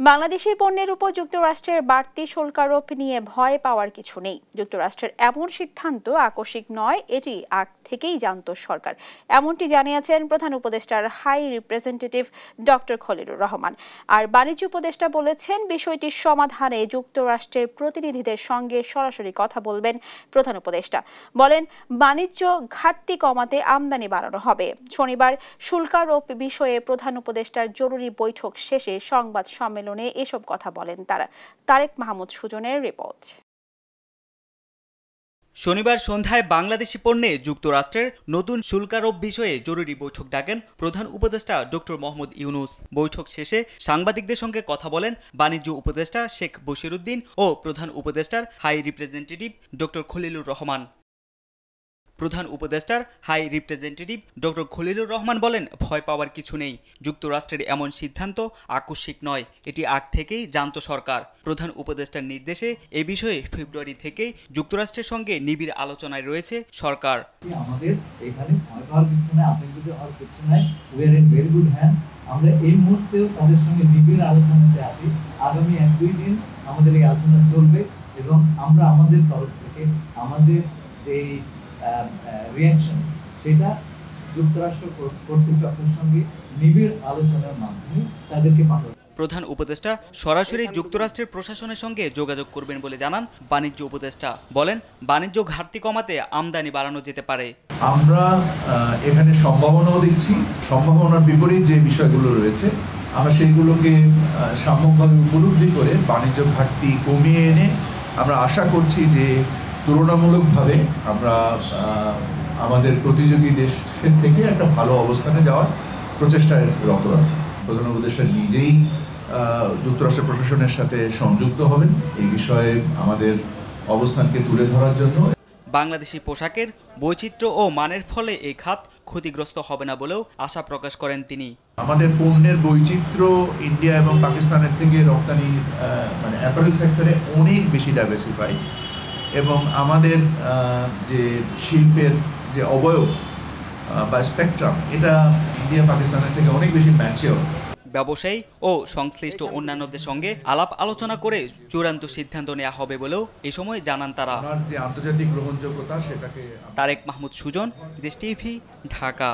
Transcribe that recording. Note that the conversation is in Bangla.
বাংলাদেশি পণ্যের উপর যুক্তরাষ্ট্রের বাড়তি শুল্ক আরোপ নিয়ে ভয় পাওয়ার কিছু নেই। যুক্তরাষ্ট্রের এমন সিদ্ধান্ত আকস্মিক নয়, এটি আগ থেকেই জানত সরকার। এমনটি জানিয়েছেন প্রধান উপদেষ্টার high representative doctor Khalilur Rahman. আর বাণিজ্য উপদেষ্টা বলেছেন, বিষয়টির সমাধানে যুক্তরাষ্ট্রের প্রতিনিধিদের সঙ্গে সরাসরি কথা বলবেন প্রধান উপদেষ্টা। বলেন, বাণিজ্য ঘাটতি কমাতে আমদানি বাড়ানো হবে। শনিবার শুল্ক আরোপ বিষয়ে প্রধান উপদেষ্টার জরুরি বৈঠক শেষে সংবাদ সম্মেলনে এসব কথা বলেন তারা। তারেক মাহমুদ সুজনের রিপোর্ট। শনিবার সন্ধ্যায় বাংলাদেশি পণ্যে যুক্তরাষ্ট্রের নতুন শুল্কারোপ বিষয়ে জরুরি বৈঠক ডাকেন প্রধান উপদেষ্টা ডক্টর মোহাম্মদ ইউনূস। বৈঠক শেষে সাংবাদিকদের সঙ্গে কথা বলেন বাণিজ্য উপদেষ্টা শেখ বশিরউদ্দিন ও প্রধান উপদেষ্টার high representative doctor Khalilur Rahman. প্রধান উপদেষ্টার high representative doctor Khalilur Rahman বলেন, ভয় পাওয়ার কিছু নেই। যুক্তরাষ্ট্রের এমন সিদ্ধান্ত আকস্মিক নয়, এটি আগ থেকেই জানত সরকার। প্রধান উপদেষ্টার নির্দেশে এ বিষয়ে ফেব্রুয়ারি থেকেই যুক্তরাষ্ট্রের সঙ্গে নিবিড় আলোচনায় রয়েছে সরকার। আমাদের এখানে ভয় পাওয়ার কিছু নাই, আতঙ্কিত হওয়ার কিছু নাই। We are in very good hands. আমরা এই মুহূর্তেও তাদের সঙ্গে নিবিড় আলোচনাতে আছি। আগামী 1-2 দিন আমাদের এই আলোচনা চলবে এবং আমরা আমাদের তরফ থেকে আমাদের যে রিঅ্যাকশন সেটা যুক্তরাষ্ট্র কর্তৃপক্ষের সঙ্গে নিবিড় আলোচনার মাধ্যমে তাদেরকে পাঠাবো। প্রধান উপদেষ্টা সরাসরি যুক্তরাষ্ট্রের প্রশাসনের সঙ্গে যোগাযোগ করবেন বলে জানান বাণিজ্য উপদেষ্টা। বলেন, বাণিজ্য ঘাটতি কমাতে আমদানি বাড়ানো যেতে পারে। আমরা এখানে সম্ভাবনাও দেখছি, সম্ভাবনার বিপরীত যে বিষয়গুলো রয়েছে আমরা সেইগুলোকে সাম্যকভাবে উপলব্ধি করে বাণিজ্য ঘাটতি কমিয়ে এনে আমরা আশা করছি যে তুলনামূলকভাবে আমরা আমাদের প্রতিযোগী দেশের থেকে একটা ভালো অবস্থানে যাওয়ার প্রচেষ্টায় রত আছি। প্রধান উপদেষ্টা নিজেই যুক্তরাষ্ট্র প্রশাসনের সাথে সংযুক্ত হবেন এই বিষয়ে আমাদের অবস্থানকে তুলে ধরার জন্য। বাংলাদেশি পোশাকের বৈচিত্র্য ও মানের ফলে এই খাত ক্ষতিগ্রস্ত হবে না বলেও আশা প্রকাশ করেন তিনি। আমাদের পণ্যের বৈচিত্র্য ইন্ডিয়া এবং পাকিস্তানের থেকে রপ্তানি মানে অ্যাপারেল সেক্টরে অনেক বেশি ডাইভার্সিফাই এবং আমাদের যে শিল্পের যে অবয়ব বা স্পেকট্রাম এটা ইন্ডিয়া পাকিস্তানের থেকে অনেক বেশি ম্যাচিওর। ব্যবসায়ী ও সংশ্লিষ্ট অন্যান্যদের সঙ্গে আলাপ আলোচনা করে চূড়ান্ত সিদ্ধান্ত নেওয়া হবে বলেও এ সময় জানান তারা। যে আন্তর্জাতিক গ্রহণযোগ্যতা সেটাকে। তারেক মাহমুদ সুজন, দেশ টিভি, ঢাকা।